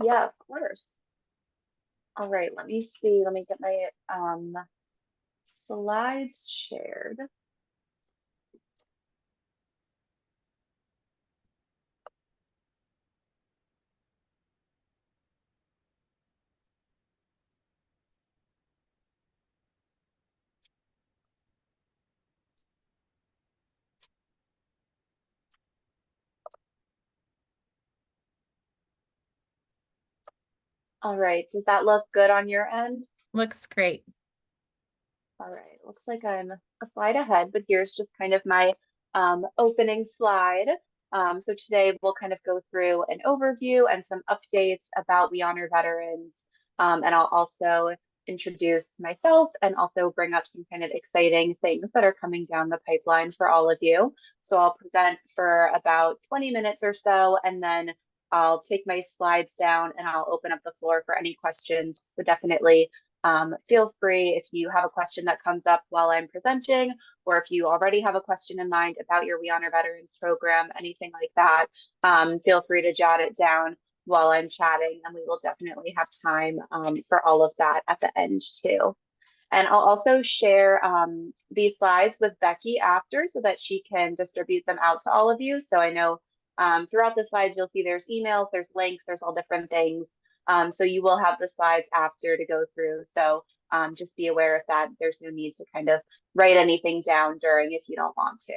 Yeah, of course. All right, let me see. Let me get my slides shared. All right, does that look good on your end? Looks great. All right, looks like I'm a slide ahead, but here's just kind of my opening slide. So today we'll kind of go through an overview and some updates about We Honor Veterans. And I'll also introduce myself and also bring up some kind of exciting things that are coming down the pipeline for all of you. So I'll present for about 20 minutes or so, and then I'll take my slides down and I'll open up the floor for any questions. So definitely feel free if you have a question that comes up while I'm presenting, or if you already have a question in mind about your We Honor Veterans program, anything like that, feel free to jot it down while I'm chatting, and we will definitely have time for all of that at the end too. And I'll also share these slides with Becky after so that she can distribute them out to all of you. So I know throughout the slides, you'll see there's emails, there's links, there's all different things. So you will have the slides after to go through. So just be aware of that. There's no need to kind of write anything down during if you don't want to.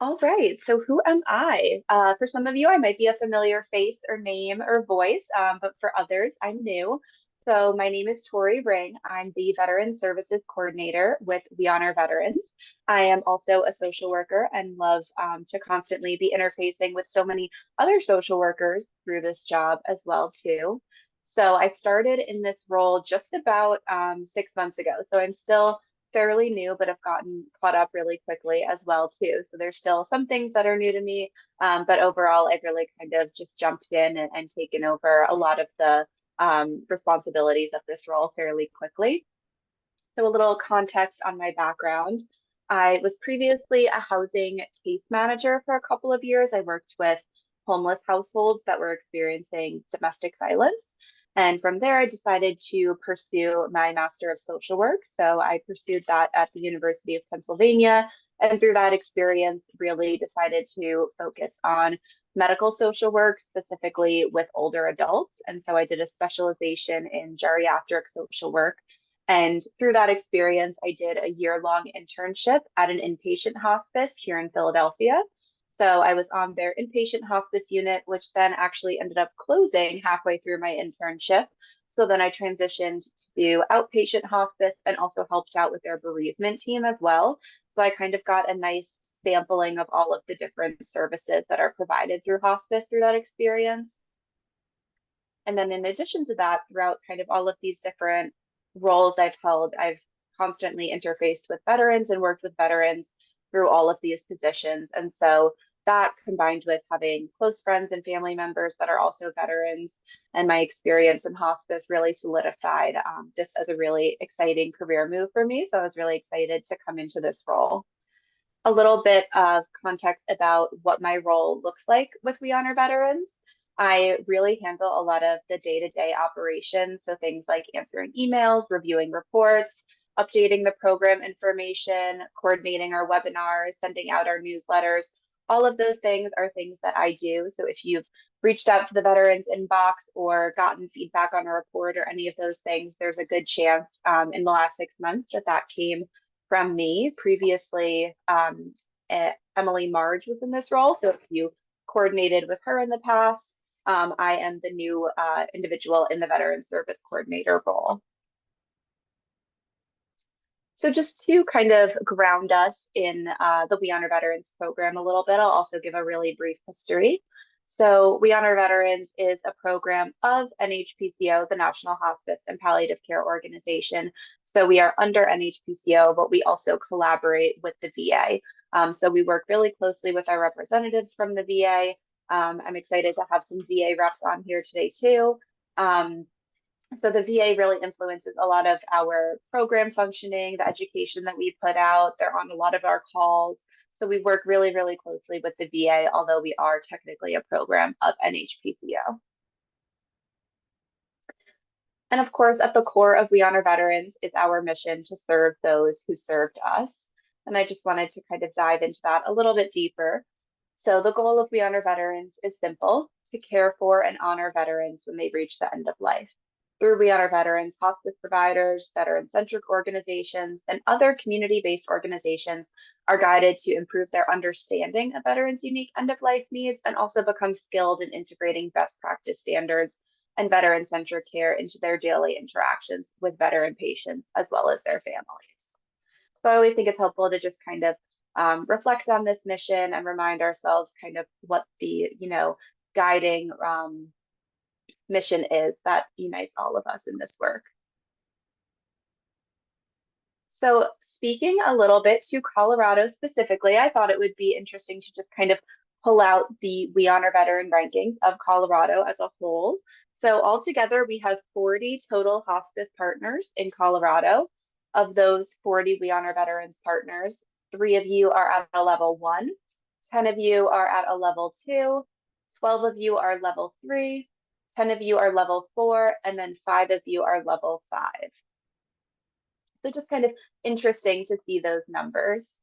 All right, so who am I? For some of you, I might be a familiar face or name or voice, but for others, I'm new. So my name is Tori Ring. I'm the Veteran Services Coordinator with We Honor Veterans. I am also a social worker and love to constantly be interfacing with so many other social workers through this job as well too. So I started in this role just about 6 months ago. So I'm still fairly new, but have gotten caught up really quickly as well too. So there's still some things that are new to me, but overall, I've really kind of just jumped in and taken over a lot of the responsibilities of this role fairly quickly. So a little context on my background. I was previously a housing case manager for a couple of years. I worked with homeless households that were experiencing domestic violence. And from there, I decided to pursue my Master of Social Work. So I pursued that at the University of Pennsylvania. And through that experience, really decided to focus on medical social work, specifically with older adults. And so I did a specialization in geriatric social work, and through that experience, I did a year-long internship at an inpatient hospice here in Philadelphia. So I was on their inpatient hospice unit, which then actually ended up closing halfway through my internship. So then I transitioned to do outpatient hospice and also helped out with their bereavement team as well. So I kind of got a nice sampling of all of the different services that are provided through hospice through that experience. And then in addition to that, throughout kind of all of these different roles I've held, I've constantly interfaced with veterans and worked with veterans through all of these positions. And so that combined with having close friends and family members that are also veterans and my experience in hospice really solidified this as a really exciting career move for me. So I was really excited to come into this role. A little bit of context about what my role looks like with We Honor Veterans. I really handle a lot of the day-to-day operations, so things like answering emails, reviewing reports, updating the program information, coordinating our webinars, sending out our newsletters. All of those things are things that I do. So if you've reached out to the veterans inbox or gotten feedback on a report or any of those things, there's a good chance in the last 6 months that that came from me. Previously, Emily Marge was in this role. So if you coordinated with her in the past, I am the new individual in the Veteran Service Coordinator role. So just to kind of ground us in the We Honor Veterans program a little bit, I'll also give a really brief history. So We Honor Veterans is a program of NHPCO, the National Hospice and Palliative Care Organization. So we are under NHPCO, but we also collaborate with the VA. So we work really closely with our representatives from the VA. I'm excited to have some VA reps on here today too. So the VA really influences a lot of our program functioning, the education that we put out. They're on a lot of our calls. So we work really, really closely with the VA, although we are technically a program of NHPCO. And of course, at the core of We Honor Veterans is our mission to serve those who served us. And I just wanted to kind of dive into that a little bit deeper. So the goal of We Honor Veterans is simple: to care for and honor veterans when they reach the end of life. Through We Honor Veterans, hospice providers, veteran-centric organizations, and other community-based organizations are guided to improve their understanding of veterans' unique end-of-life needs and also become skilled in integrating best practice standards and veteran-centered care into their daily interactions with veteran patients as well as their families. So I always think it's helpful to just kind of reflect on this mission and remind ourselves kind of what the, guiding mission is that unites all of us in this work. So speaking a little bit to Colorado specifically, I thought it would be interesting to just kind of pull out the We Honor Veteran rankings of Colorado as a whole. So altogether, we have 40 total hospice partners in Colorado. Of those 40 We Honor Veterans partners, 3 of you are at a level 1, 10 of you are at a level 2, 12 of you are level 3, 10 of you are level 4, and then 5 of you are level 5. So just kind of interesting to see those numbers.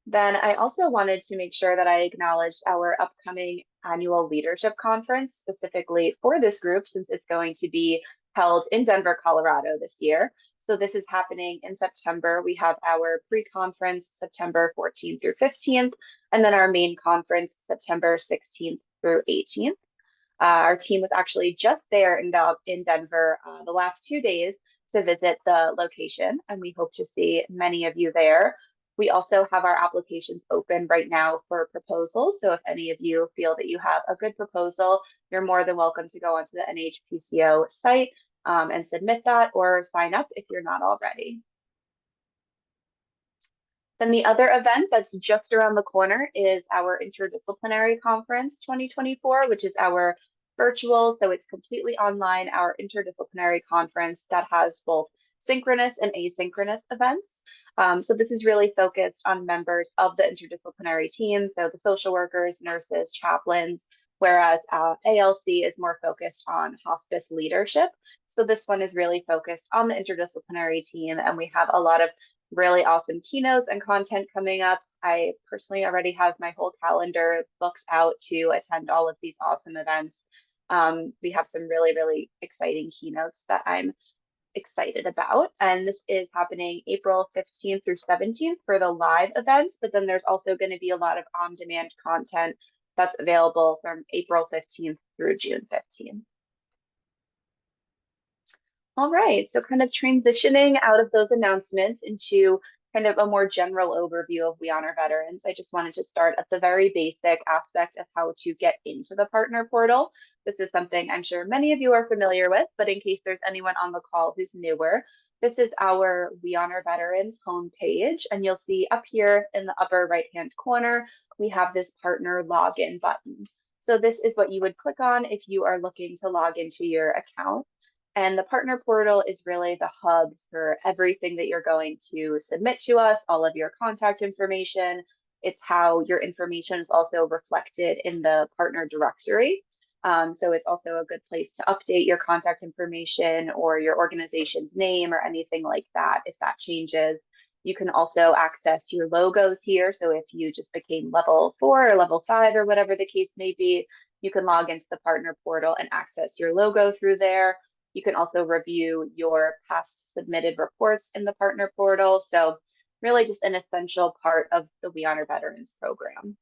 Then I also wanted to make sure that I acknowledged our upcoming annual leadership conference specifically for this group, since it's going to be held in Denver, Colorado this year. So this is happening in September. We have our pre-conference September 14th through 15th, and then our main conference September 16th through 18th. Our team was actually just there in Denver the last 2 days to visit the location, and we hope to see many of you there. We also have our applications open right now for proposals. So if any of you feel that you have a good proposal, you're more than welcome to go onto the NHPCO site and submit that, or sign up if you're not already. Then the other event that's just around the corner is our Interdisciplinary Conference 2024, which is our virtual, so it's completely online, our interdisciplinary conference that has both synchronous and asynchronous events. So this is really focused on members of the interdisciplinary team, so the social workers, nurses, chaplains, whereas ALC is more focused on hospice leadership. So this one is really focused on the interdisciplinary team, and we have a lot of really awesome keynotes and content coming up. I personally already have my whole calendar booked out to attend all of these awesome events. We have some really, really exciting keynotes that I'm excited about. And this is happening April 15th through 17th for the live events, but then there's also going to be a lot of on-demand content that's available from April 15th through June 15th. All right, so kind of transitioning out of those announcements into kind of a more general overview of We Honor Veterans, I just wanted to start at the very basic aspect of how to get into the partner portal. This is something I'm sure many of you are familiar with, but in case there's anyone on the call who's newer, this is our We Honor Veterans homepage, and you'll see up here in the upper right-hand corner, we have this partner login button. So this is what you would click on if you are looking to log into your account. And the partner portal is really the hub for everything that you're going to submit to us, all of your contact information. It's how your information is also reflected in the partner directory. So it's also a good place to update your contact information or your organization's name or anything like that if that changes. You can also access your logos here. So if you just became level 4 or level 5 or whatever the case may be, you can log into the partner portal and access your logo through there. You can also review your past submitted reports in the partner portal. So really just an essential part of the We Honor Veterans program.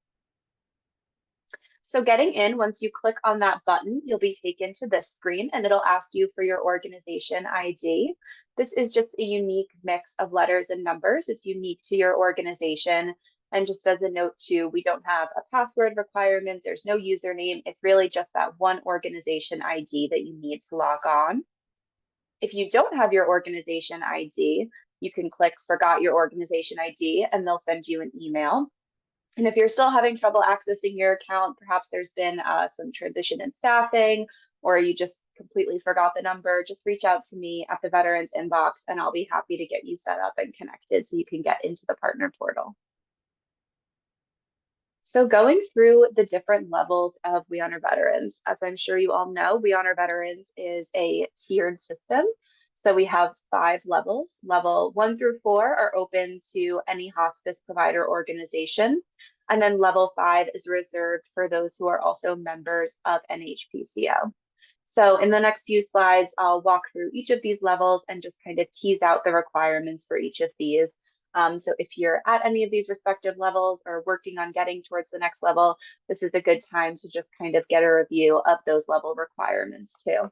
So getting in, once you click on that button, you'll be taken to this screen and it'll ask you for your organization ID. This is just a unique mix of letters and numbers. It's unique to your organization. And just as a note too, we don't have a password requirement. There's no username. It's really just that one organization ID that you need to log on. If you don't have your organization ID, you can click Forgot Your Organization ID and they'll send you an email. And if you're still having trouble accessing your account, perhaps there's been some transition in staffing, or you just completely forgot the number, just reach out to me at the Veterans Inbox and I'll be happy to get you set up and connected so you can get into the partner portal. So going through the different levels of We Honor Veterans, as I'm sure you all know, We Honor Veterans is a tiered system. So we have 5 levels. Level 1 through 4 are open to any hospice provider organization. And then level 5 is reserved for those who are also members of NHPCO. So in the next few slides, I'll walk through each of these levels and just kind of tease out the requirements for each of these. So if you're at any of these respective levels or working on getting towards the next level, this is a good time to just kind of get a review of those level requirements too.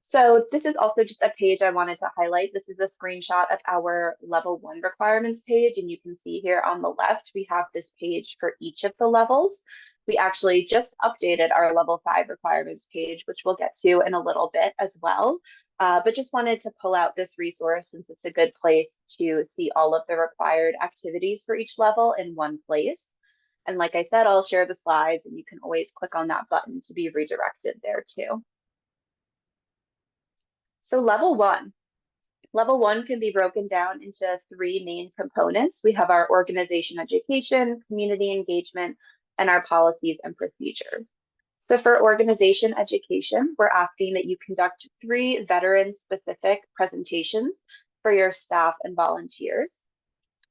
So this is also just a page I wanted to highlight. This is a screenshot of our level 1 requirements page. And you can see here on the left, we have this page for each of the levels. We actually just updated our level 5 requirements page, which we'll get to in a little bit as well. But just wanted to pull out this resource since it's a good place to see all of the required activities for each level in one place. And like I said, I'll share the slides and you can always click on that button to be redirected there too. So level 1. Level 1 can be broken down into 3 main components. We have our organization education, community engagement, and our policies and procedures. So for organization education, we're asking that you conduct 3 veteran-specific presentations for your staff and volunteers.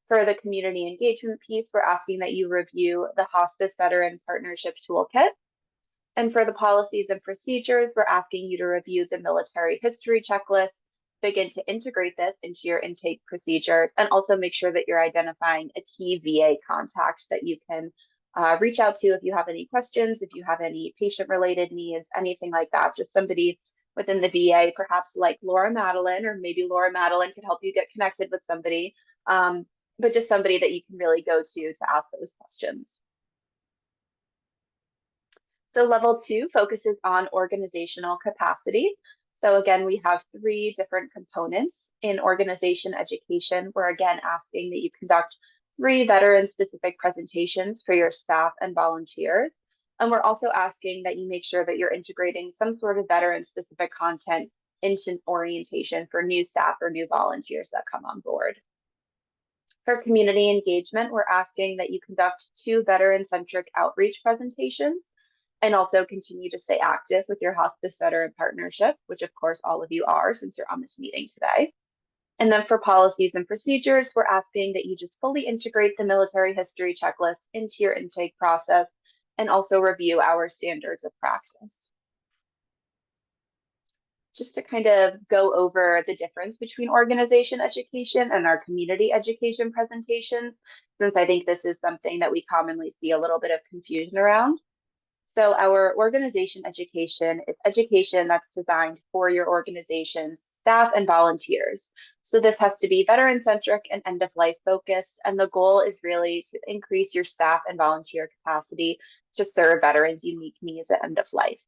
For the community engagement piece, we're asking that you review the Hospice Veteran Partnership Toolkit. And for the policies and procedures, we're asking you to review the military history checklist, begin to integrate this into your intake procedures, and also make sure that you're identifying a key VA contact that you can reach out to if you have any questions, if you have any patient-related needs, anything like that. Just somebody within the VA, perhaps like Laura Madeline, or maybe Laura Madeline can help you get connected with somebody, but just somebody that you can really go to ask those questions. So level 2 focuses on organizational capacity. So again, we have 3 different components in organization education. We're again asking that you conduct 3 veteran-specific presentations for your staff and volunteers. And we're also asking that you make sure that you're integrating some sort of veteran-specific content into orientation for new staff or new volunteers that come on board. For community engagement, we're asking that you conduct 2 veteran-centric outreach presentations and also continue to stay active with your Hospice Veteran Partnership, which of course all of you are since you're on this meeting today. And then for policies and procedures, we're asking that you just fully integrate the military history checklist into your intake process and also review our standards of practice. Just to kind of go over the difference between organization education and our community education presentations, since I think this is something that we commonly see a little bit of confusion around. So our organization education is education that's designed for your organization's staff and volunteers. So this has to be veteran-centric and end-of-life focused, and the goal is really to increase your staff and volunteer capacity to serve veterans' unique needs at end of life.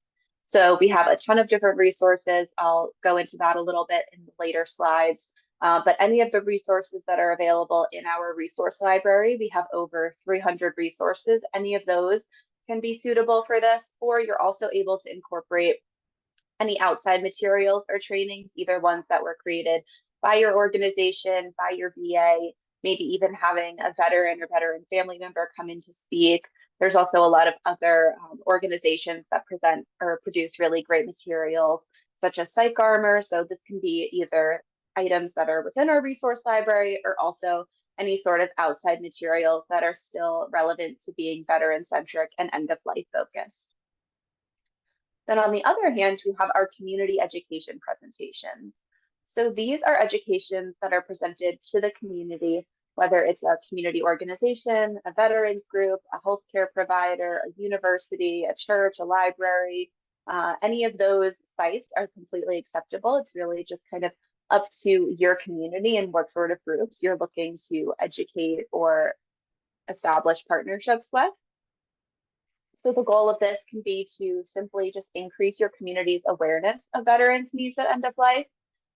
So we have a ton of different resources. I'll go into that a little bit in later slides. But any of the resources that are available in our resource library, we have over 300 resources. Any of those can be suitable for this, or you're also able to incorporate any outside materials or trainings, either ones that were created by your organization, by your VA, maybe even having a veteran or veteran family member come in to speak. There's also a lot of other organizations that present or produce really great materials, such as Psych Armor. So this can be either items that are within our resource library or also any sort of outside materials that are still relevant to being veteran-centric and end-of-life focused. Then on the other hand, we have our community education presentations. So these are educations that are presented to the community, whether it's a community organization, a veterans group, a healthcare provider, a university, a church, a library. Any of those sites are completely acceptable. It's really just kind of up to your community and what sort of groups you're looking to educate or establish partnerships with. So the goal of this can be to simply just increase your community's awareness of veterans' needs at end of life.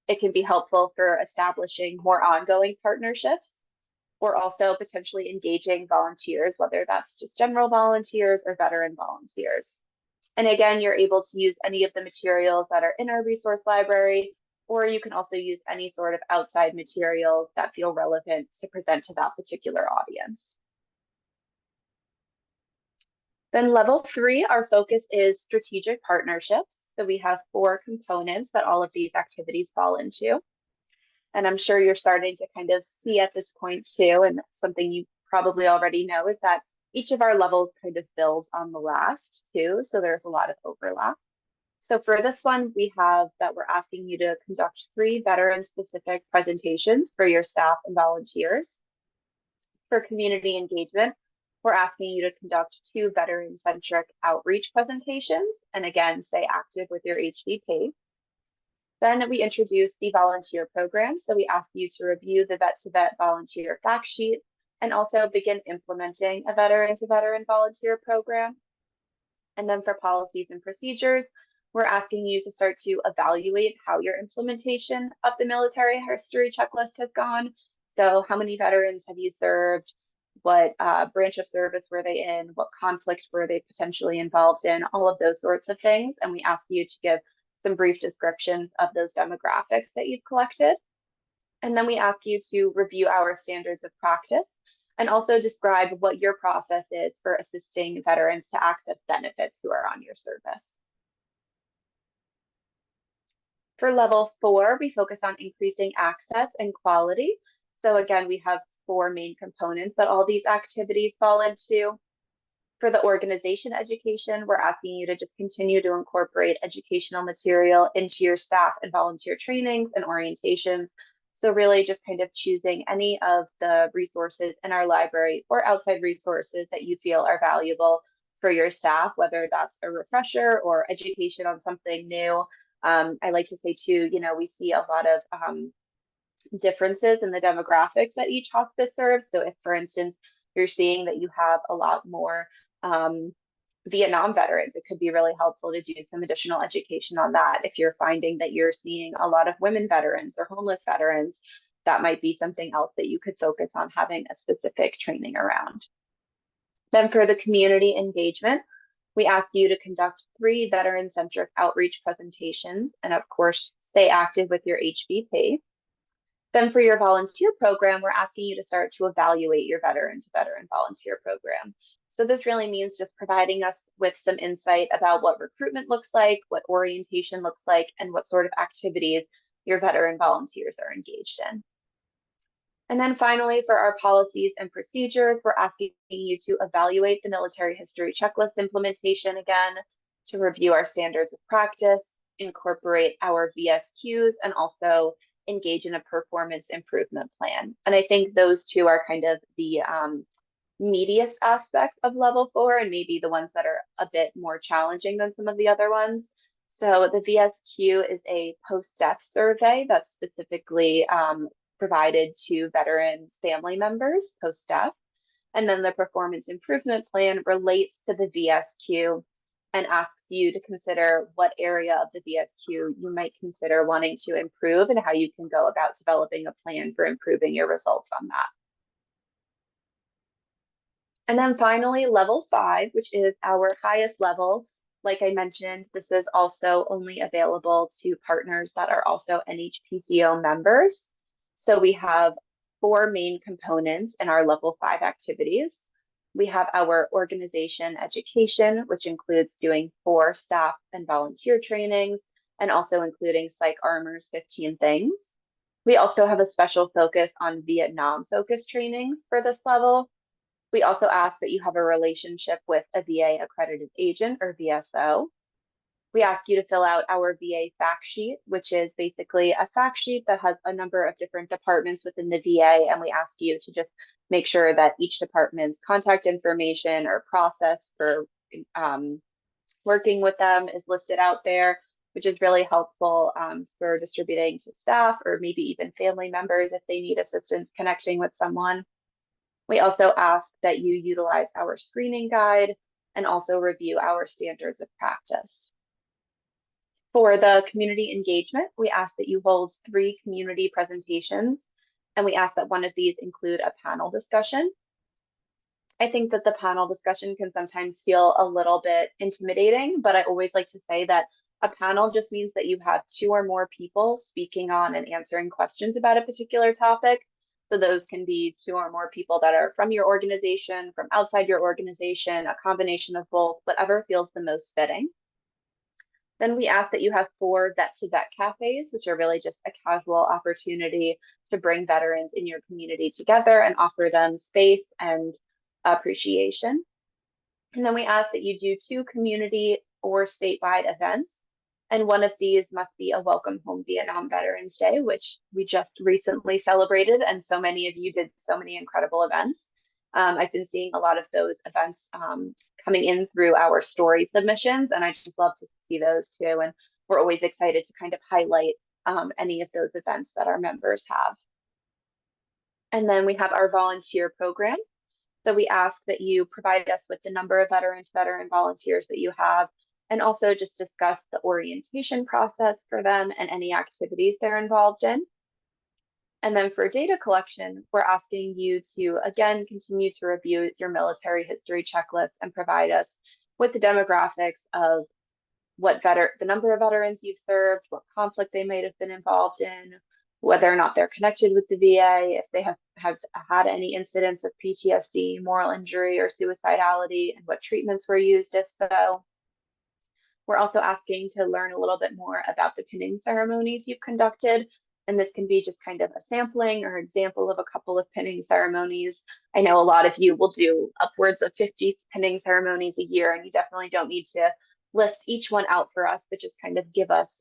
It can be helpful for establishing more ongoing partnerships, or also potentially engaging volunteers, whether that's just general volunteers or veteran volunteers. And again, you're able to use any of the materials that are in our resource library, or you can also use any sort of outside materials that feel relevant to present to that particular audience. Then level 3, our focus is strategic partnerships. So we have 4 components that all of these activities fall into. And I'm sure you're starting to kind of see at this point too, and something you probably already know is that each of our levels kind of builds on the last too. So there's a lot of overlap. So for this one, we have that we're asking you to conduct 3 veteran-specific presentations for your staff and volunteers. For community engagement, we're asking you to conduct 2 veteran-centric outreach presentations, and again, stay active with your HVP. Then we introduce the volunteer program. So we ask you to review the Vet2Vet volunteer fact sheet and also begin implementing a veteran-to-veteran volunteer program. And then for policies and procedures, we're asking you to start to evaluate how your implementation of the military history checklist has gone. So how many veterans have you served? What branch of service were they in? What conflict were they potentially involved in? All of those sorts of things. And we ask you to give some brief descriptions of those demographics that you've collected. And then we ask you to review our standards of practice and also describe what your process is for assisting veterans to access benefits who are on your service. For level 4, we focus on increasing access and quality. So again, we have 4 main components that all these activities fall into. For the organization education, we're asking you to just continue to incorporate educational material into your staff and volunteer trainings and orientations. So really just kind of choosing any of the resources in our library or outside resources that you feel are valuable for your staff, whether that's a refresher or education on something new. I like to say too, we see a lot of differences in the demographics that each hospice serves. So if, for instance, you're seeing that you have a lot more Vietnam veterans, it could be really helpful to do some additional education on that. If you're finding that you're seeing a lot of women veterans or homeless veterans, that might be something else that you could focus on having a specific training around. Then for the community engagement, we ask you to conduct 3 veteran-centric outreach presentations and of course, stay active with your HVP. Then for your volunteer program, we're asking you to start to evaluate your veteran-to-veteran volunteer program. So this really means just providing us with some insight about what recruitment looks like, what orientation looks like, and what sort of activities your veteran volunteers are engaged in. And then finally, for our policies and procedures, we're asking you to evaluate the military history checklist implementation again, to review our standards of practice, incorporate our VSQs, and also engage in a performance improvement plan. And I think those 2 are kind of the meatiest aspects of level 4 and maybe the ones that are a bit more challenging than some of the other ones. So the VSQ is a post-death survey that's specifically provided to veterans' family members post-death. And then the performance improvement plan relates to the VSQ and asks you to consider what area of the VSQ you might consider wanting to improve and how you can go about developing a plan for improving your results on that. And then finally, level 5, which is our highest level. Like I mentioned, this is also only available to partners that are also NHPCO members. So we have 4 main components in our level 5 activities. We have our organization education, which includes doing 4 staff and volunteer trainings, and also including Psych Armor's 15 things. We also have a special focus on Vietnam-focused trainings for this level. We also ask that you have a relationship with a VA accredited agent or VSO. We ask you to fill out our VA fact sheet, which is basically a fact sheet that has a number of different departments within the VA. And we ask you to just make sure that each department's contact information or process for working with them is listed out there, which is really helpful for distributing to staff or maybe even family members if they need assistance connecting with someone. We also ask that you utilize our screening guide and also review our standards of practice. For the community engagement, we ask that you hold 3 community presentations, and we ask that one of these include a panel discussion. I think that the panel discussion can sometimes feel a little bit intimidating, but I always like to say that a panel just means that you have two or more people speaking on and answering questions about a particular topic. So those can be two or more people that are from your organization, from outside your organization, a combination of both, whatever feels the most fitting. Then we ask that you have 4 vet-to-vet cafes, which are really just a casual opportunity to bring veterans in your community together and offer them space and appreciation. And then we ask that you do 2 community or statewide events. And one of these must be a Welcome Home Vietnam Veterans Day, which we just recently celebrated. And so many of you did so many incredible events. I've been seeing a lot of those events coming in through our story submissions, and I just love to see those too. And we're always excited to kind of highlight any of those events that our members have. And then we have our volunteer program. So we ask that you provide us with the number of veteran volunteers that you have, and also just discuss the orientation process for them and any activities they're involved in. And then for data collection, we're asking you to, again, continue to review your military history checklist and provide us with the demographics of the number of veterans you've served, what conflict they might have been involved in, whether or not they're connected with the VA, if they have had any incidents of PTSD, moral injury, or suicidality, and what treatments were used, if so. We're also asking to learn a little bit more about the pinning ceremonies you've conducted. And this can be just kind of a sampling or example of a couple of pinning ceremonies. I know a lot of you will do upwards of 50 pinning ceremonies a year, and you definitely don't need to list each one out for us, but just kind of give us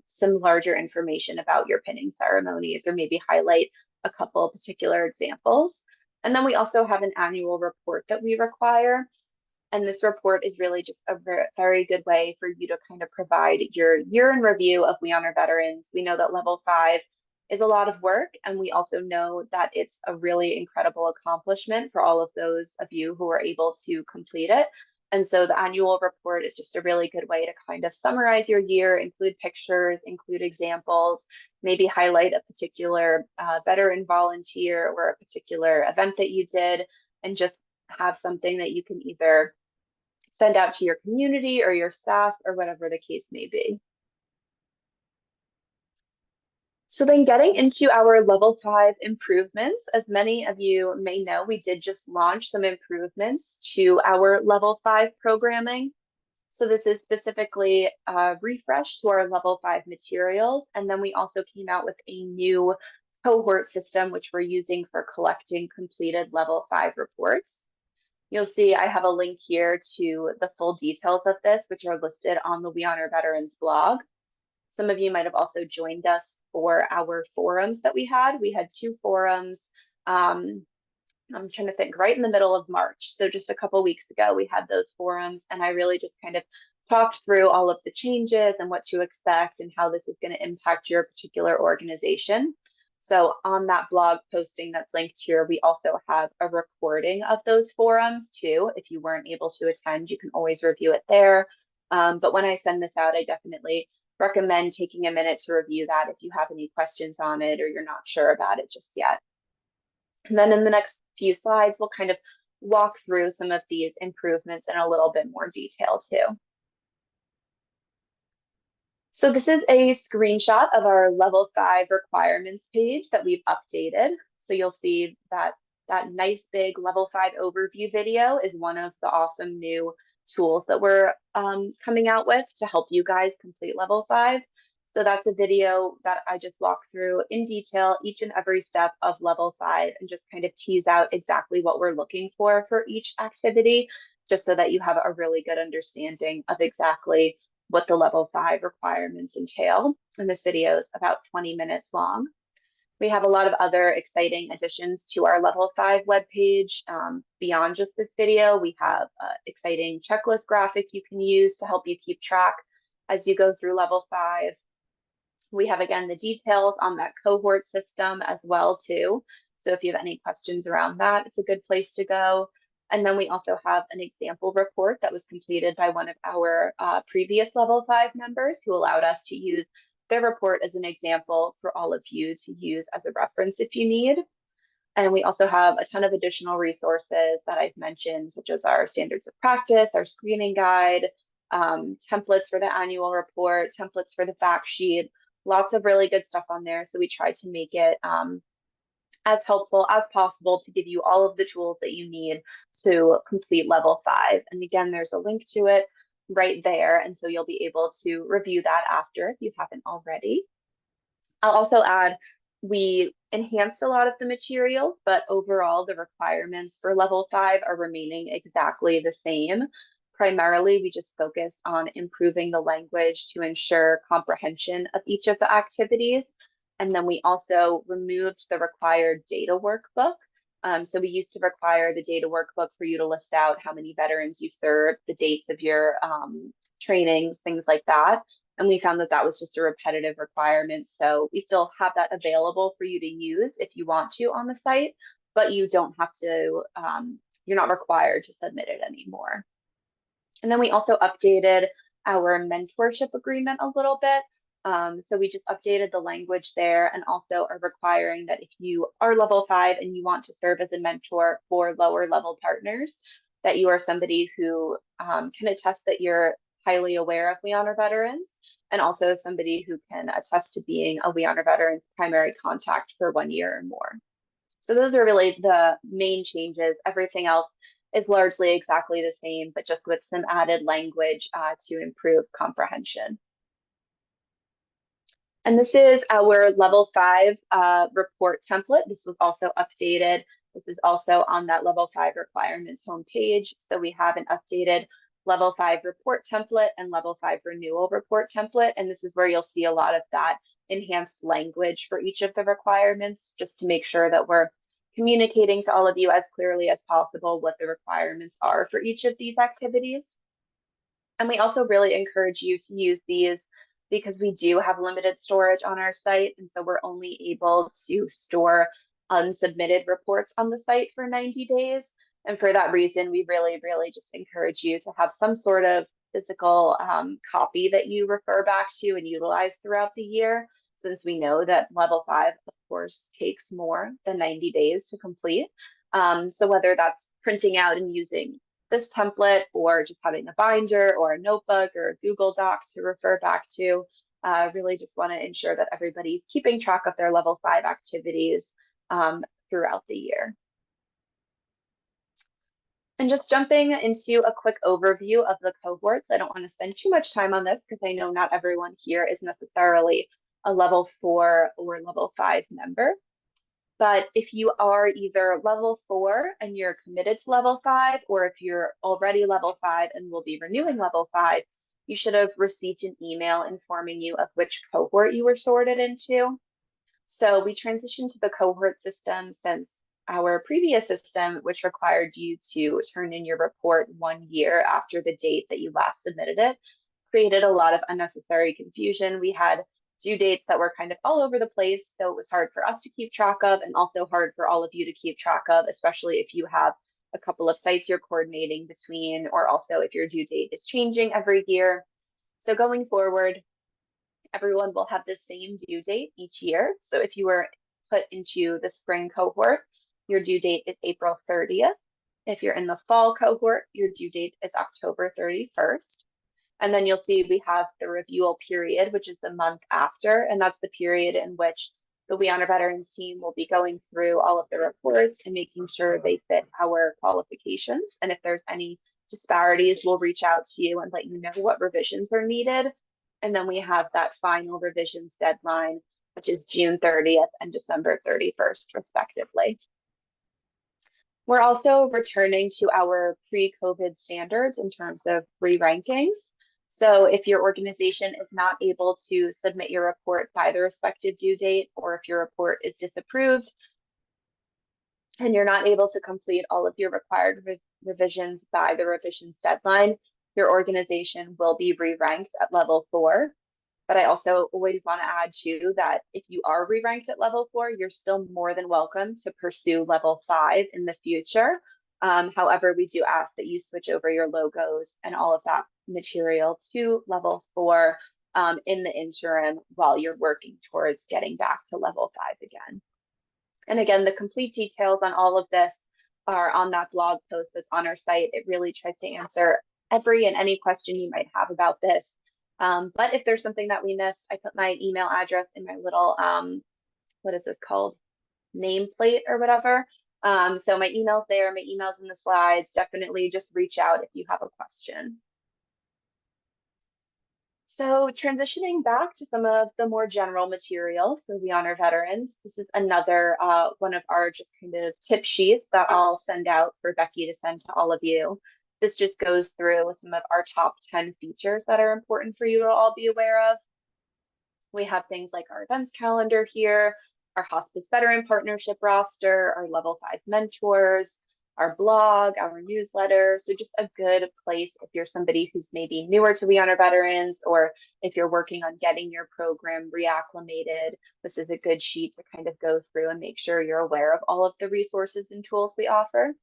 some larger information about your pinning ceremonies, or maybe highlight a couple of particular examples. And then we also have an annual report that we require. And this report is really just a very good way for you to kind of provide your year in review of We Honor Veterans. We know that level 5 is a lot of work, and we also know that it's a really incredible accomplishment for all of those of you who are able to complete it. And so the annual report is just a really good way to kind of summarize your year, include pictures, include examples, maybe highlight a particular veteran volunteer or a particular event that you did, and just have something that you can either send out to your community or your staff or whatever the case may be. So then getting into our level 5 improvements, as many of you may know, we did just launch some improvements to our level 5 programming. So this is specifically a refresh to our level 5 materials. And then we also came out with a new cohort system, which we're using for collecting completed level 5 reports. You'll see I have a link here to the full details of this, which are listed on the We Honor Veterans blog. Some of you might have also joined us for our forums that we had. We had 2 forums. I'm trying to think, right in the middle of March. So just a couple weeks ago, we had those forums, and I really just kind of talked through all of the changes and what to expect and how this is going to impact your particular organization. So on that blog posting that's linked here, we also have a recording of those forums too. If you weren't able to attend, you can always review it there. But when I send this out, I definitely recommend taking a minute to review that if you have any questions on it or you're not sure about it just yet. And then in the next few slides, we'll kind of walk through some of these improvements in a little bit more detail too. So this is a screenshot of our level 5 requirements page that we've updated. So you'll see that that nice big level 5 overview video is one of the awesome new tools that we're coming out with to help you guys complete level 5. So that's a video that I just walk through in detail each and every step of level 5 and just kind of tease out exactly what we're looking for each activity, just so that you have a really good understanding of exactly what the level 5 requirements entail. And this video is about 20 minutes long. We have a lot of other exciting additions to our level 5 webpage. Beyond just this video, we have an exciting checklist graphic you can use to help you keep track as you go through level 5. We have, again, the details on that cohort system as well, too. So if you have any questions around that, it's a good place to go. And then we also have an example report that was completed by one of our previous level 5 members who allowed us to use their report as an example for all of you to use as a reference if you need. And we also have a ton of additional resources that I've mentioned, such as our standards of practice, our screening guide, templates for the annual report, templates for the fact sheet, lots of really good stuff on there. So we try to make it as helpful as possible to give you all of the tools that you need to complete level 5. And again, there's a link to it right there. And so you'll be able to review that after if you haven't already. I'll also add, we enhanced a lot of the materials, but overall the requirements for level 5 are remaining exactly the same. Primarily, we just focused on improving the language to ensure comprehension of each of the activities. And then we also removed the required data workbook. So we used to require the data workbook for you to list out how many veterans you served, the dates of your trainings, things like that. And we found that that was just a repetitive requirement. So we still have that available for you to use if you want to on the site, but you don't have to, you're not required to submit it anymore. And then we also updated our mentorship agreement a little bit. So we just updated the language there and also are requiring that if you are level 5 and you want to serve as a mentor for lower level partners, that you are somebody who can attest that you're highly aware of We Honor Veterans, and also somebody who can attest to being a We Honor Veterans primary contact for 1 year or more. So those are really the main changes. Everything else is largely exactly the same, but just with some added language to improve comprehension. And this is our level 5 report template. This was also updated. This is also on that level 5 requirements homepage. So we have an updated level 5 report template and level 5 renewal report template. And this is where you'll see a lot of that enhanced language for each of the requirements, just to make sure that we're communicating to all of you as clearly as possible what the requirements are for each of these activities. And we also really encourage you to use these because we do have limited storage on our site. And so we're only able to store unsubmitted reports on the site for 90 days. And for that reason, we really, really just encourage you to have some sort of physical copy that you refer back to and utilize throughout the year, since we know that level 5, of course, takes more than 90 days to complete. So whether that's printing out and using this template or just having a binder or a notebook or a Google Doc to refer back to, really just want to ensure that everybody's keeping track of their level 5 activities throughout the year. And just jumping into a quick overview of the cohorts, I don't want to spend too much time on this because I know not everyone here is necessarily a level 4 or level 5 member. But if you are either level 4 and you're committed to level 5, or if you're already level 5 and will be renewing level 5, you should have received an email informing you of which cohort you were sorted into. So we transitioned to the cohort system since our previous system, which required you to turn in your report 1 year after the date that you last submitted it, created a lot of unnecessary confusion. We had due dates that were kind of all over the place, so it was hard for us to keep track of and also hard for all of you to keep track of, especially if you have a couple of sites you're coordinating between, or also if your due date is changing every year. So going forward, everyone will have the same due date each year. So if you were put into the spring cohort, your due date is April 30th. If you're in the fall cohort, your due date is October 31st. And then you'll see we have the review period, which is the month after, and that's the period in which the We Honor Veterans team will be going through all of the reports and making sure they fit our qualifications. And if there's any disparities, we'll reach out to you and let you know what revisions are needed. And then we have that final revisions deadline, which is June 30th and December 31st, respectively. We're also returning to our pre-COVID standards in terms of re-rankings. So if your organization is not able to submit your report by the respective due date, or if your report is disapproved and you're not able to complete all of your required revisions by the revisions deadline, your organization will be re-ranked at level 4. But I also always want to add too that if you are re-ranked at level 4, you're still more than welcome to pursue level 5 in the future. However, we do ask that you switch over your logos and all of that material to level 4 in the interim while you're working towards getting back to level 5 again. And again, the complete details on all of this are on that blog post that's on our site. It really tries to answer every and any question you might have about this. But if there's something that we missed, I put my email address in my little, what is this called? Nameplate or whatever. So my email's there, my email's in the slides. Definitely just reach out if you have a question. So transitioning back to some of the more general material for We Honor Veterans, this is another one of our just kind of tip sheets that I'll send out for Becky to send to all of you. This just goes through some of our top 10 features that are important for you to all be aware of. We have things like our events calendar here, our Hospice Veteran Partnership roster, our Level 5 mentors, our blog, our newsletter. So just a good place if you're somebody who's maybe newer to We Honor Veterans, or if you're working on getting your program reacclimated, this is a good sheet to kind of go through and make sure you're aware of all of the resources and tools we offer.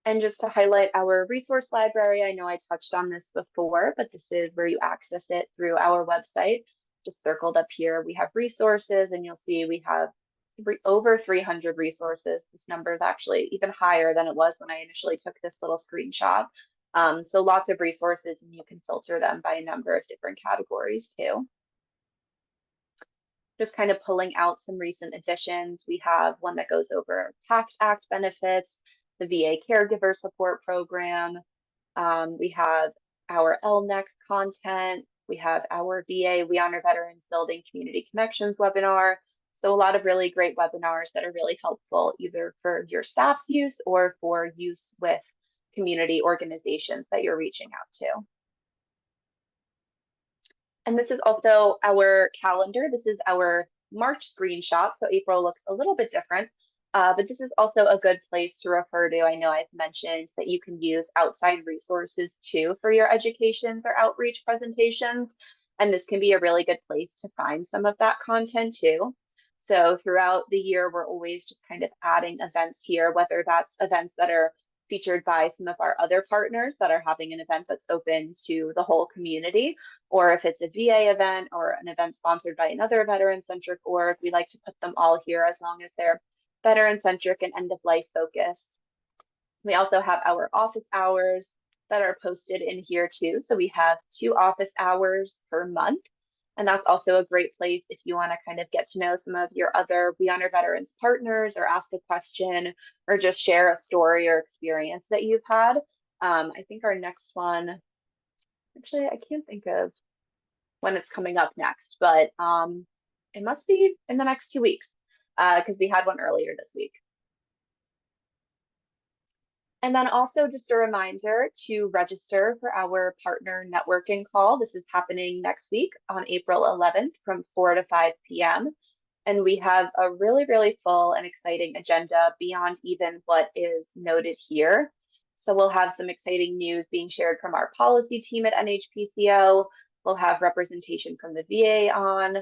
And just to highlight our resource library, I know I touched on this before, but this is where you access it through our website. Just circled up here, we have resources, and you'll see we have over 300 resources. This number is actually even higher than it was when I initially took this little screenshot. So lots of resources, and you can filter them by a number of different categories too. Just kind of pulling out some recent additions. We have one that goes over PACT Act benefits, the VA Caregiver Support Program. We have our LNEC content. We have our VA We Honor Veterans Building Community Connections webinar. So a lot of really great webinars that are really helpful either for your staff's use or for use with community organizations that you're reaching out to. And this is also our calendar. This is our March screenshot, so April looks a little bit different. But this is also a good place to refer to. I know I've mentioned that you can use outside resources too for your educations or outreach presentations. And this can be a really good place to find some of that content too. So throughout the year, we're always just kind of adding events here, whether that's events that are featured by some of our other partners that are having an event that's open to the whole community, or if it's a VA event or an event sponsored by another veteran-centric org, we like to put them all here as long as they're veteran-centric and end-of-life focused. We also have our office hours that are posted in here too. So we have 2 office hours per month. And that's also a great place if you want to kind of get to know some of your other We Honor Veterans partners, or ask a question, or just share a story or experience that you've had. I think our next one, actually, I can't think of when it's coming up next, but it must be in the next 2 weeks because we had one earlier this week. And then also just a reminder to register for our partner networking call. This is happening next week on April 11th from 4 to 5 p.m. And we have a really, really full and exciting agenda beyond even what is noted here. So we'll have some exciting news being shared from our policy team at NHPCO. We'll have representation from the VA on.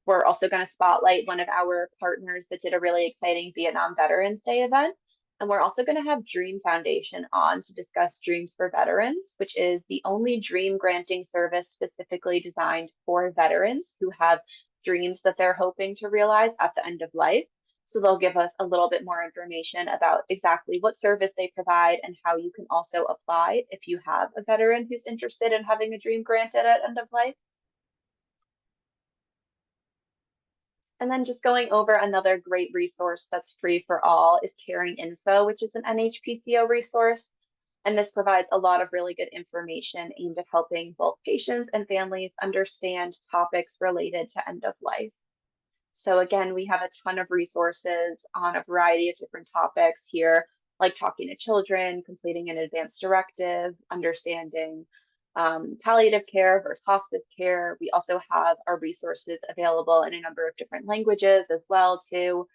We're also going to spotlight one of our partners that did a really exciting Vietnam Veterans Day event. And we're also going to have Dream Foundation on to discuss Dreams for Veterans, which is the only dream granting service specifically designed for veterans who have dreams that they're hoping to realize at the end of life. So they'll give us a little bit more information about exactly what service they provide and how you can also apply if you have a veteran who's interested in having a dream granted at end of life. And then just going over another great resource that's free for all is Caring Info, which is an NHPCO resource. And this provides a lot of really good information aimed at helping both patients and families understand topics related to end of life. So again, we have a ton of resources on a variety of different topics here, like talking to children, completing an advance directive, understanding palliative care versus hospice care. We also have our resources available in a number of different languages as well too.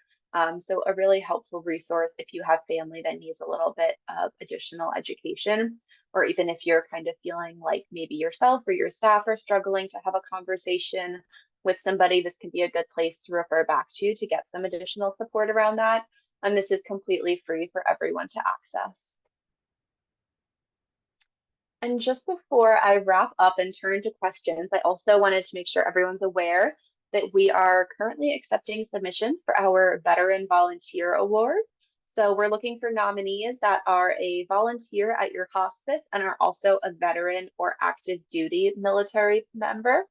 So a really helpful resource if you have family that needs a little bit of additional education, or even if you're kind of feeling like maybe yourself or your staff are struggling to have a conversation with somebody, this can be a good place to refer back to get some additional support around that. And this is completely free for everyone to access. And just before I wrap up and turn to questions, I also wanted to make sure everyone's aware that we are currently accepting submissions for our Veteran Volunteer Award. So we're looking for nominees that are a volunteer at your hospice and are also a veteran or active duty military member.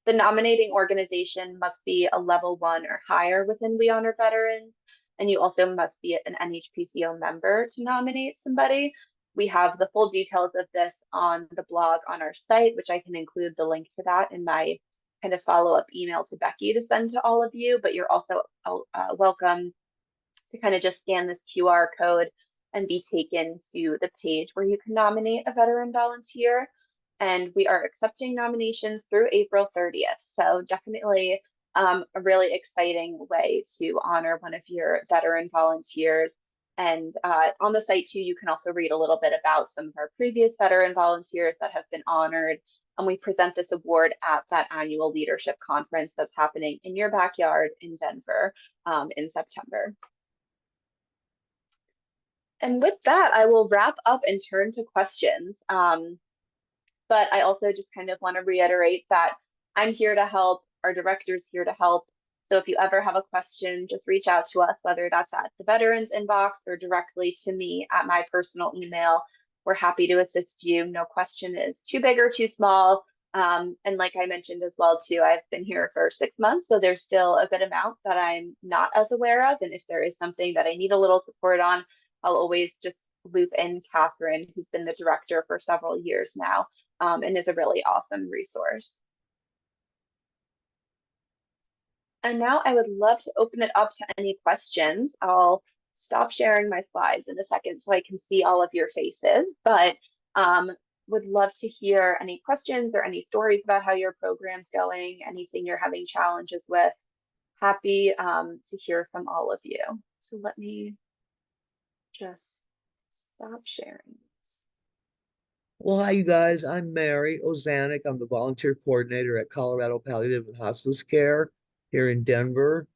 The nominating organization must be a level 1 or higher within We Honor Veterans, and you also must be an NHPCO member to nominate somebody. We have the full details of this on the blog on our site, which I can include the link to that in my kind of follow-up email to Becky to send to all of you, but you're also welcome to kind of just scan this QR code and be taken to the page where you can nominate a veteran volunteer. And we are accepting nominations through April 30th. So definitely a really exciting way to honor one of your veteran volunteers. And on the site too, you can also read a little bit about some of our previous veteran volunteers that have been honored. And we present this award at that annual leadership conference that's happening in your backyard in Denver in September. And with that, I will wrap up and turn to questions. But I also just kind of want to reiterate that I'm here to help, our director's here to help. So if you ever have a question, just reach out to us, whether that's at the veterans inbox or directly to me at my personal email. We're happy to assist you. No question is too big or too small. And like I mentioned as well too, I've been here for 6 months, so there's still a good amount that I'm not as aware of. And if there is something that I need a little support on, I'll always just loop in Catherine, who's been the director for several years now, and is a really awesome resource. And now I would love to open it up to any questions. I'll stop sharing my slides in a second so I can see all of your faces, but would love to hear any questions or any stories about how your program's going, anything you're having challenges with. Happy to hear from all of you. So let me just stop sharing. Well, hi, you guys. I'm Mary Ozanek. I'm the volunteer coordinator at Colorado Palliative and Hospice Care here in Denver.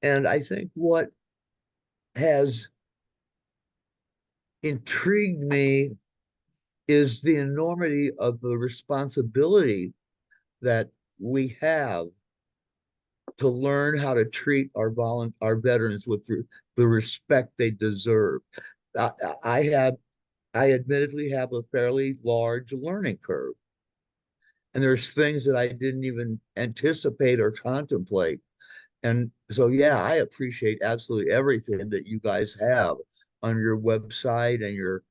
And I think what has intrigued me is the enormity of the responsibility that we have to learn how to treat our veterans with the respect they deserve. I, I admittedly have a fairly large learning curve. And there's things that I didn't even anticipate or contemplate. And so, yeah, I appreciate absolutely everything that you guys have on your website and your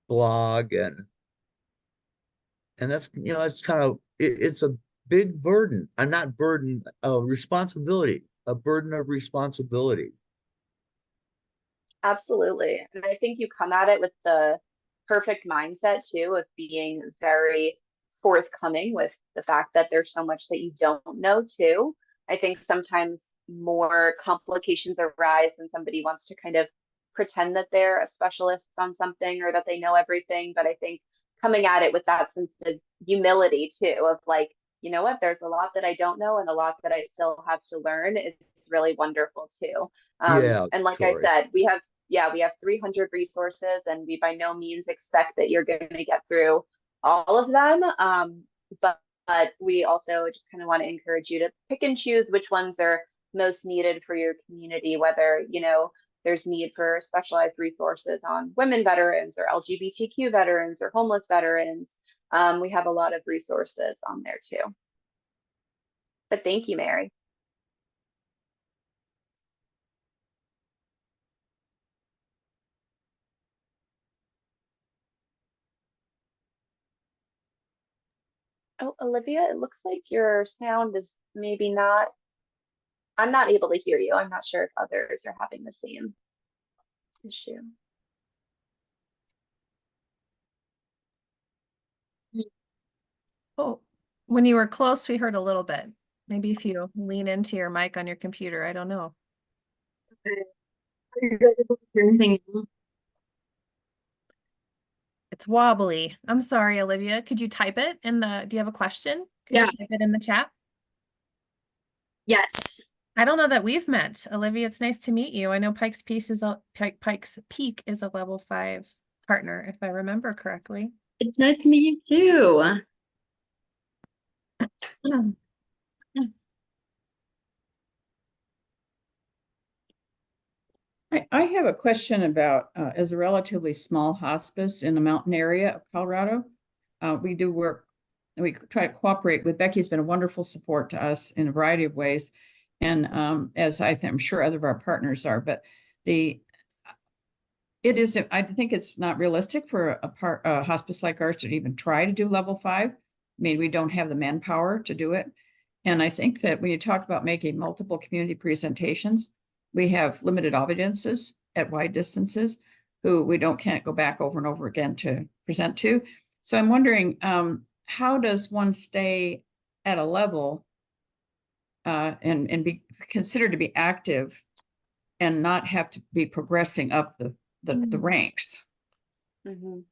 blog. And that's, it's kind of, it's a big burden. I'm not burden of responsibility, a burden of responsibility. Absolutely. And I think you come at it with the perfect mindset too of being very forthcoming with the fact that there's so much that you don't know too. I think sometimes more complications arise when somebody wants to kind of pretend that they're a specialist on something or that they know everything. But I think coming at it with that sense of humility too, of like, you know what, there's a lot that I don't know and a lot that I still have to learn is really wonderful too. Yeah, And like I Tori. said, we have 300 resources and we by no means expect that you're going to get through all of them. But we also just kind of want to encourage you to pick and choose which ones are most needed for your community, whether, there's need for specialized resources on women veterans or LGBTQ veterans or homeless veterans. We have a lot of resources on there too. But thank you, Mary. Oh, Olivia, it looks like your sound is maybe not, I'm not able to hear you. I'm not sure if others are having the same issue. Oh, when you were close, we heard a little bit. Maybe if you lean into your mic on your computer, I don't know. Okay. Are you guys able to hear anything? It's wobbly. I'm sorry, Olivia. Could you type it in do you have a question? Could Yeah. you type it in the chat? Yes. I don't know that we've met. Olivia, it's nice to meet you. I know Pikes Peak is a level 5 partner, if I remember correctly. It's nice to meet you too. I have a question about, as a relatively small hospice in the mountain area of Colorado. We do work, we try to cooperate with Becky's been a wonderful support to us in a variety of ways. And as I'm sure other of our partners are, but I think it's not realistic for a hospice like ours to even try to do level 5. I mean, we don't have the manpower to do it. And I think that when you talk about making multiple community presentations, we have limited audiences at wide distances who we can't go back over and over again to present to. So I'm wondering, how does one stay at a level and be considered to be active and not have to be progressing up the ranks? Mhm.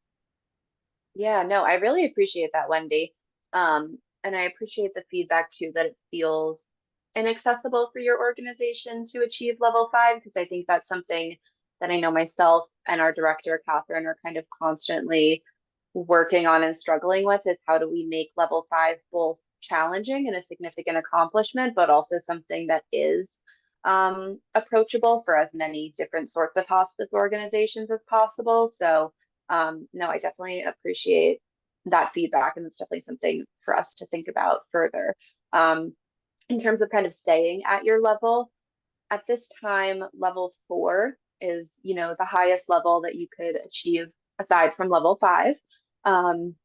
Yeah, no, I really appreciate that, Wendy. And I appreciate the feedback too, that it feels inaccessible for your organization to achieve level 5, because I think that's something that I know myself and our director, Catherine, are kind of constantly working on and struggling with, is how do we make level 5 both challenging and a significant accomplishment, but also something that is approachable for as many different sorts of hospice organizations as possible. So no, I definitely appreciate that feedback, and it's definitely something for us to think about further. In terms of kind of staying at your level, at this time, level 4 is, the highest level that you could achieve aside from level 5. And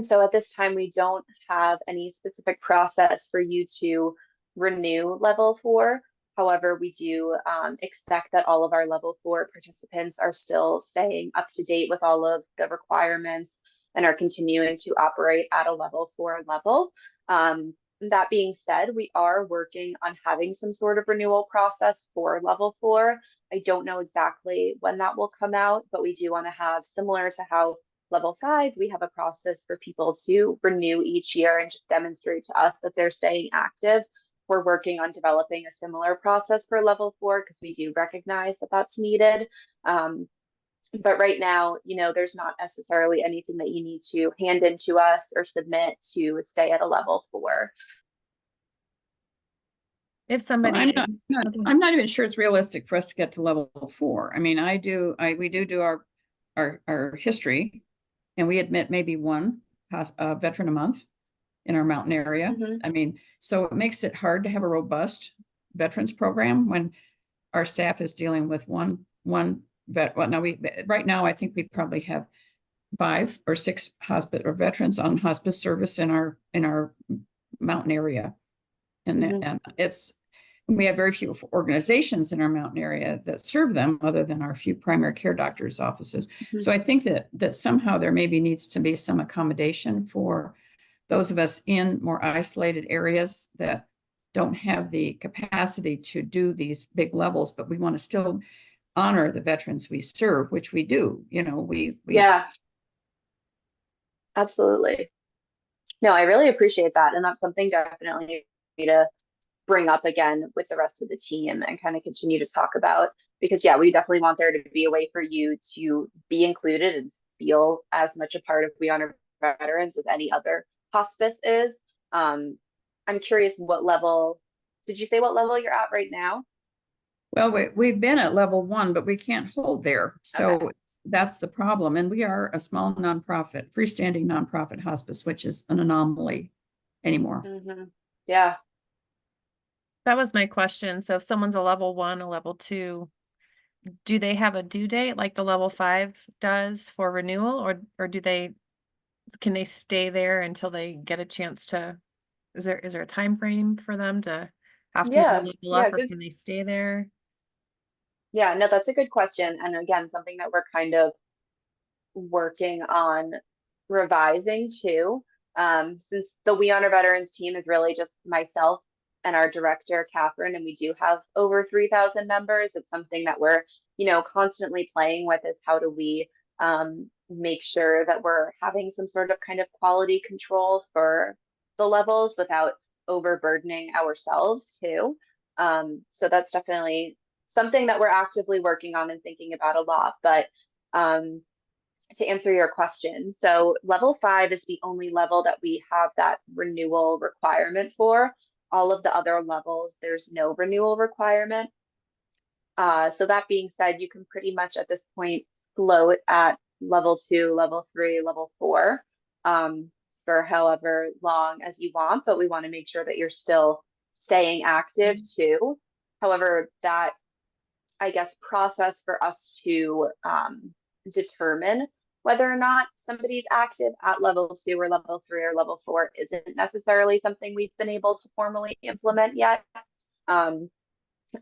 so at this time, we don't have any specific process for you to renew level 4. However, we do expect that all of our level 4 participants are still staying up to date with all of the requirements and are continuing to operate at a level 4 level. That being said, we are working on having some sort of renewal process for level 4. I don't know exactly when that will come out, but we do want to have, similar to how level 5, we have a process for people to renew each year and just demonstrate to us that they're staying active. We're working on developing a similar process for level 4, because we do recognize that that's needed. But right now, there's not necessarily anything that you need to hand in to us or submit to stay at a level 4. If somebody, I'm not even sure it's realistic for us to get to level 4. I mean, we do our history, and we admit maybe one veteran a month in our mountain area. I mean, so it makes it hard to have a robust veterans program when our staff is dealing with one vet. Well, now right now, I think we probably have 5 or 6 hospice or veterans on hospice service in our mountain area. And we have very few organizations in our mountain area that serve them, other than our few primary care doctors' offices. So I think that somehow there maybe needs to be some accommodation for those of us in more isolated areas that don't have the capacity to do these big levels, but we want to still honor the veterans we serve, which we do. Yeah, absolutely. No, I really appreciate that, and that's something definitely to bring up again with the rest of the team and kind of continue to talk about, because we definitely want there to be a way for you to be included and feel as much a part of We Honor Veterans as any other hospice is. I'm curious, did you say what level you're at right now? Well, we've been at level 1, but we can't hold there. So that's the problem. And we are a small nonprofit, freestanding nonprofit hospice, which is an anomaly anymore. Yeah. That was my question. So if someone's a level 1, a level 2, do they have a due date like the level 5 does for renewal, or can they stay there until they get a chance to, is there a time frame for them to have to go level up, or can they stay there? Yeah, no, that's a good question. And again, something that we're kind of working on revising too. Since the We Honor Veterans team is really just myself and our director, Catherine, and we do have over 3,000 members, it's something that we're, constantly playing with, is how do we make sure that we're having some sort of kind of quality control for the levels without overburdening ourselves too. So that's definitely something that we're actively working on and thinking about a lot. But to answer your question, so level 5 is the only level that we have that renewal requirement for. All of the other levels, there's no renewal requirement. So that being said, you can pretty much at this point float at level 2, level 3, level 4, for however long as you want, but we want to make sure that you're still staying active too. However, that, I guess, process for us to determine whether or not somebody's active at level 2 or level 3 or level 4 isn't necessarily something we've been able to formally implement yet.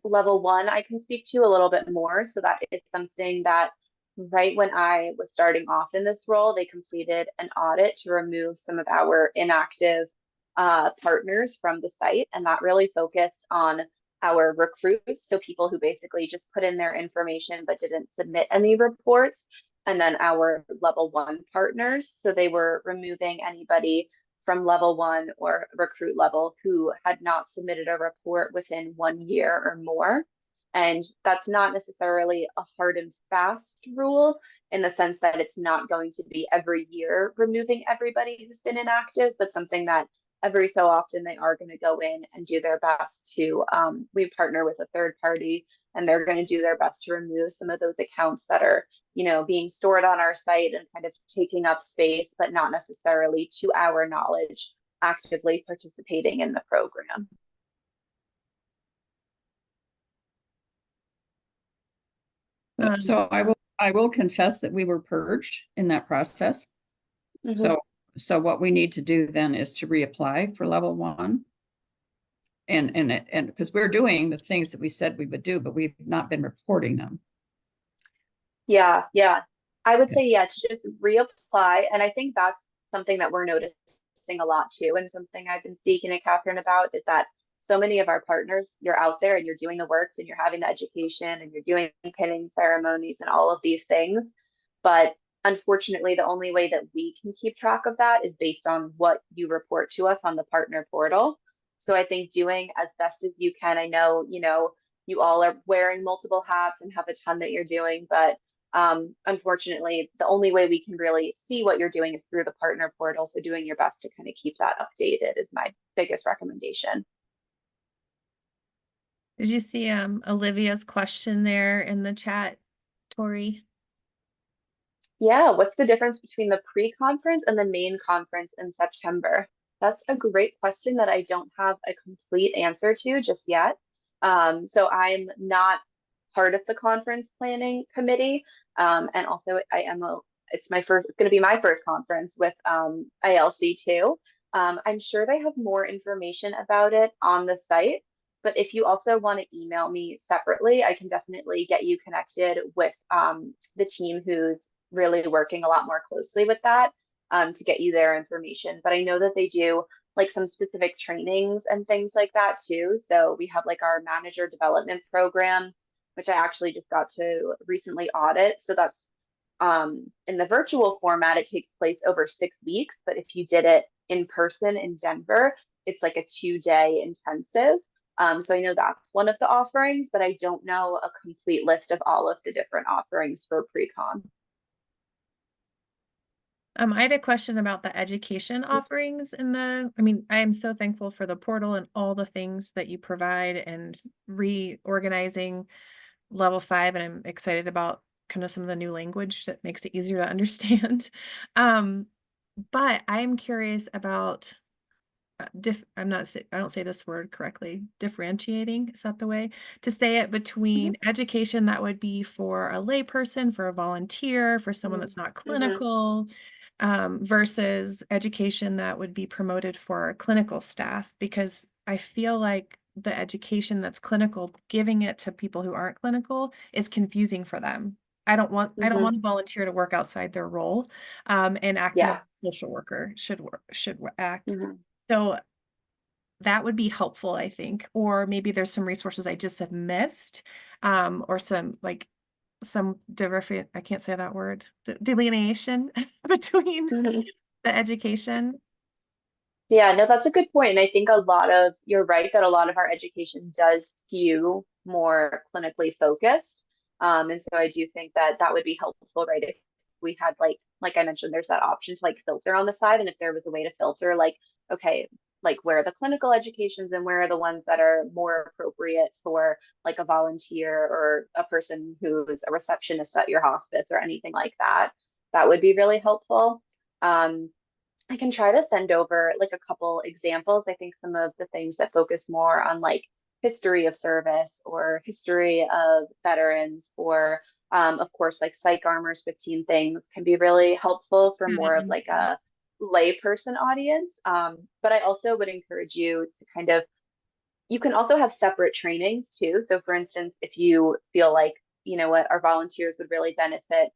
Level 1, I can speak to a little bit more. So that is something that right when I was starting off in this role, they completed an audit to remove some of our inactive partners from the site. And that really focused on our recruits. So people who basically just put in their information but didn't submit any reports. And then our level 1 partners. So they were removing anybody from level 1 or recruit level who had not submitted a report within 1 year or more. And that's not necessarily a hard and fast rule in the sense that it's not going to be every year removing everybody who's been inactive, but something that every so often they are going to go in and do their best to, we partner with a third party and they're going to do their best to remove some of those accounts that are, being stored on our site and kind of taking up space, but not necessarily, to our knowledge, actively participating in the program. So I will confess that we were purged in that process. Mhm. So what we need to do then is to reapply for level 1. And because we're doing the things that we said we would do, but we've not been reporting them. Yeah. I would say, to just reapply. And I think that's something that we're noticing a lot too. And something I've been speaking to Catherine about is that so many of our partners, you're out there and you're doing the works and you're having the education and you're doing pinning ceremonies and all of these things. But unfortunately, the only way that we can keep track of that is based on what you report to us on the partner portal. So I think doing as best as you can, I know, you all are wearing multiple hats and have a ton that you're doing, but unfortunately, the only way we can really see what you're doing is through the partner portal. So doing your best to kind of keep that updated is my biggest recommendation. Did you see Olivia's question there in the chat, Tori? Yeah, what's the difference between the pre-conference and the main conference in September? That's a great question that I don't have a complete answer to just yet. So I'm not part of the conference planning committee. And also it's going to be my first conference with ILC too. I'm sure they have more information about it on the site, but if you also want to email me separately, I can definitely get you connected with the team who's really working a lot more closely with that to get you their information. But I know that they do like some specific trainings and things like that too. So we have like our manager development program, which I actually just got to recently audit. So that's in the virtual format, it takes place over 6 weeks. But if you did it in person in Denver, it's like a 2-day intensive. So I know that's one of the offerings, but I don't know a complete list of all of the different offerings for pre-con. I had a question about the education offerings I am so thankful for the portal and all the things that you provide and reorganizing level 5. And I'm excited about kind of some of the new language that makes it easier to understand. But I'm curious about I don't say this word correctly. Differentiating, is that the way to say it? Between education that would be for a layperson, for a volunteer, for someone that's not clinical, versus education that would be promoted for clinical staff, because I feel like the education that's clinical, giving it to people who aren't clinical is confusing for them. I don't want a volunteer to work outside their role, and act in a social worker should act. So that would be helpful, I think. Or maybe there's some resources I just have missed, or some different, I can't say that word, delineation between the education. Yeah, no, that's a good point. And I think you're right that a lot of our education does skew more clinically focused. And so I do think that would be helpful, right? If we had like I mentioned, there's that option to like filter on the side. And if there was a way to filter like, okay, like where are the clinical educations and where are the ones that are more appropriate for like a volunteer or a person who's a receptionist at your hospice or anything like that. That would be really helpful. I can try to send over like a couple examples. I think some of the things that focus more on like history of service or history of veterans or of course like Psych Armor's 15 Things can be really helpful for Yeah, more of that like makes a layperson audience. But I also would encourage you to kind of, you can also have separate trainings too. So for instance, if you feel like, you know what, our volunteers would really benefit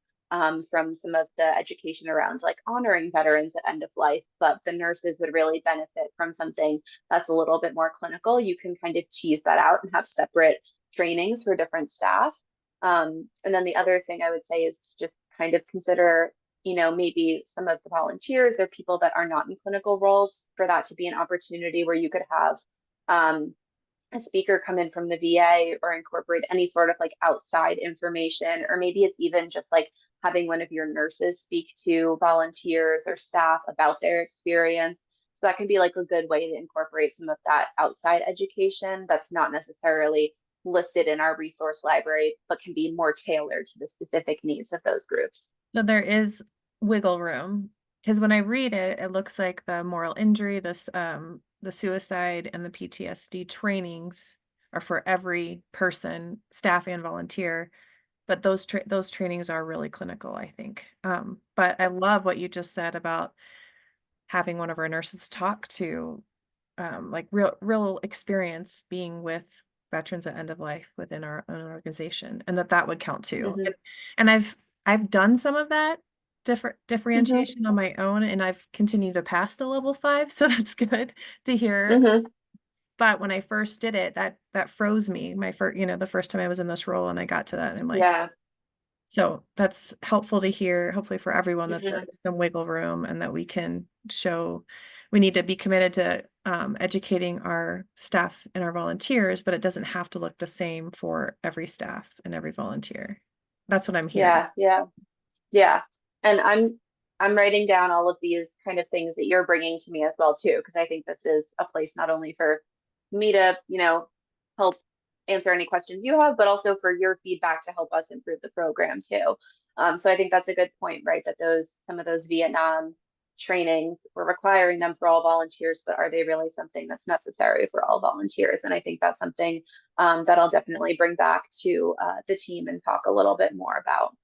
from some of the education around like honoring veterans at end of life, but the nurses would really benefit from something that's a little bit more clinical, you can kind of tease that out and have separate trainings for different staff. And then the other thing I would say is to just kind of consider, you know, maybe some of the volunteers or people that are not in clinical roles for that to be an opportunity where you could have a speaker come in from the VA or incorporate any sort of like outside information, or maybe it's even just like having one of your nurses speak to volunteers or staff about their experience. So that can be like a good way to incorporate some of that outside education that's not necessarily listed in our resource library, but can be more tailored to the specific needs of those groups. So there is wiggle room, because when I read it, it looks like the moral injury, the suicide and the PTSD trainings are for every person, staff and volunteer, but those trainings are really clinical, I think. But I love what you just said about having one of our nurses talk to like real experience being with veterans at end of life within our own organization, and that would count too. Mhm. And I've done some of that differentiation on my own, and I've continued to pass the level 5, so that's good to hear. Mhm. But when I first did it, that froze me. My first, the first time I was in this role and I got to that, and I'm like, Yeah. so that's helpful to hear, hopefully for everyone, that there Mhm. is some wiggle room and that we can show we need to be committed to educating our staff and our volunteers, but it doesn't have to look the same for every staff and every volunteer. That's what I'm hearing. Yeah. Yeah. Yeah. And I'm writing down all of these kind of things that you're bringing to me as well too, because I think this is a place not only for me to, you know, help answer any questions you have, but also for your feedback to help us improve the program too. So I think that's a good point, right? That some of those Vietnam trainings, we're requiring them for all volunteers, but are they really something that's necessary for all volunteers? And I think that's something that I'll definitely bring back to the team and talk a little bit more about.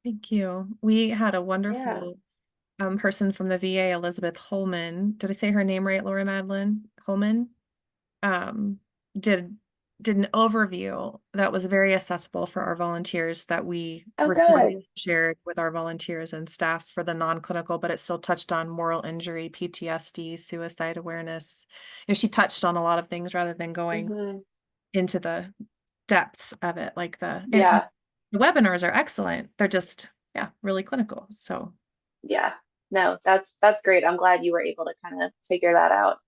Thank you. We had a Yeah. wonderful person from the VA, Elizabeth Holman. Did I say her name right, Laura Madeline Holman? Um, did an overview that was very accessible for our volunteers, that we Oh, recorded, good. shared with our volunteers and staff for the non-clinical, but it still touched on moral injury, PTSD, suicide awareness. And she touched on a lot of things rather than going Hmm. into the depths of it. Like and Yeah. the webinars are excellent. They're just, yeah, really clinical. So Yeah. No, that's great. I'm glad you were able to kind of figure that out.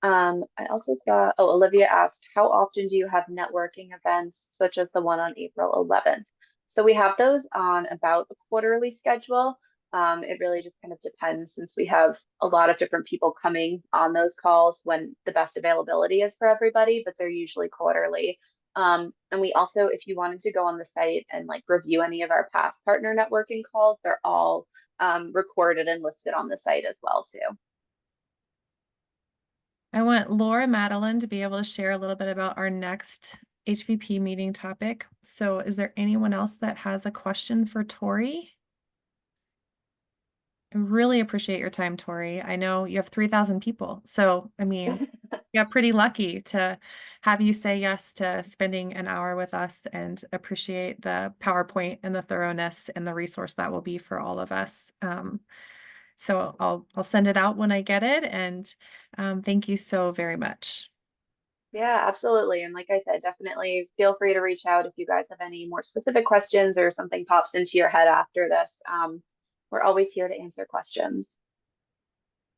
I also saw, oh, Olivia asked, how often do you have networking events such as the one on April 11th? So we have those on about a quarterly schedule. It really just kind of depends, since we have a lot of different people coming on those calls when the best availability is for everybody, but they're usually quarterly. And we also, if you wanted to go on the site and like review any of our past partner networking calls, they're all recorded and listed on the site as well too. I want Laura Madeline to be able to share a little bit about our next HVP meeting topic. So is there anyone else that has a question for Tori? I really appreciate your time, Tori. I know you have 3,000 people. So, I mean, yeah, pretty lucky to have you say yes to spending an hour with us, and appreciate the PowerPoint and the thoroughness and the resource that will be for all of us. So I'll send it out when I get it, and thank you so very much. Yeah, absolutely. And like I said, definitely feel free to reach out if you guys have any more specific questions or something pops into your head after this. We're always here to answer questions.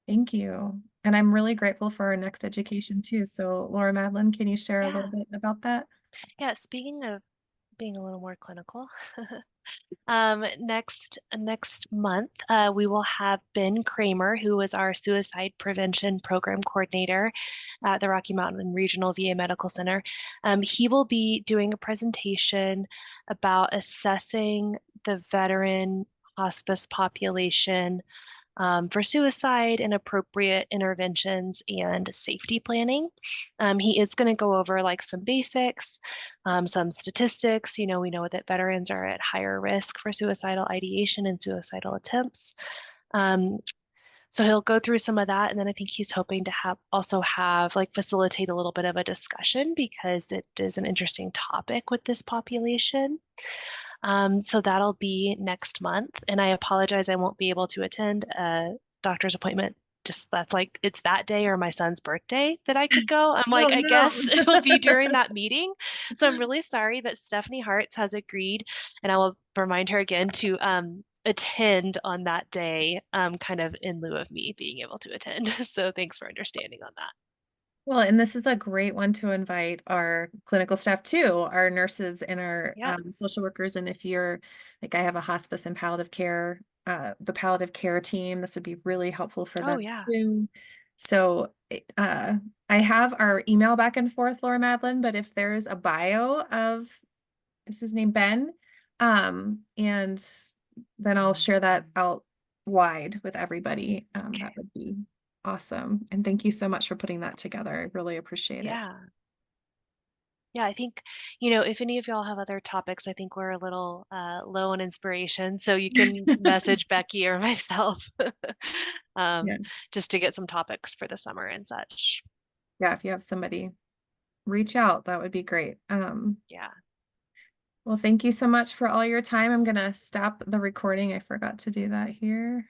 Thank you. And I'm really grateful for our next education too. So Laura Madeline, can you share a Yeah. little bit about that? Yeah, speaking of being a little more clinical, Next month, we will have Ben Kramer, who is our suicide prevention program coordinator at the Rocky Mountain Regional VA Medical Center. He will be doing a presentation about assessing the veteran hospice population for suicide and appropriate interventions and safety planning. He is going to go over like some basics, some statistics. We know that veterans are at higher risk for suicidal ideation and suicidal attempts. So he'll go through some of that, and then I think he's hoping to also facilitate a little bit of a discussion because it is an interesting topic with this population. So that'll be next month, and I apologize I won't be able to attend a doctor's appointment. Just that's like it's that day or my son's birthday that I could go. I'm like, Oh, I no. guess it'll be during that meeting. So I'm really sorry, but Stephanie Hartz has agreed, and I will remind her again to attend on that day, kind of in lieu of me being able to attend. So thanks for understanding on that. Well, and this is a great one to invite our clinical staff too, our nurses and our Yeah. social workers. And if you're like, I have a hospice and palliative care, the palliative care team, this would be really helpful for Oh, them yeah. too. So I have our email back and forth, Laura Madeline, but if there's a bio of, is his name Ben? And then I'll share that out wide with everybody. That would be awesome. And thank you so much for putting that together. I really appreciate it. Yeah. Yeah, I think, if any of y'all have other topics, I think we're a little low on inspiration. So you can message Becky or myself Yeah. just to get some topics for the summer and such. Yeah, if you have somebody reach out, that would be great. Yeah. Well, thank you so much for all your time. I'm gonna stop the recording. I forgot to do that here.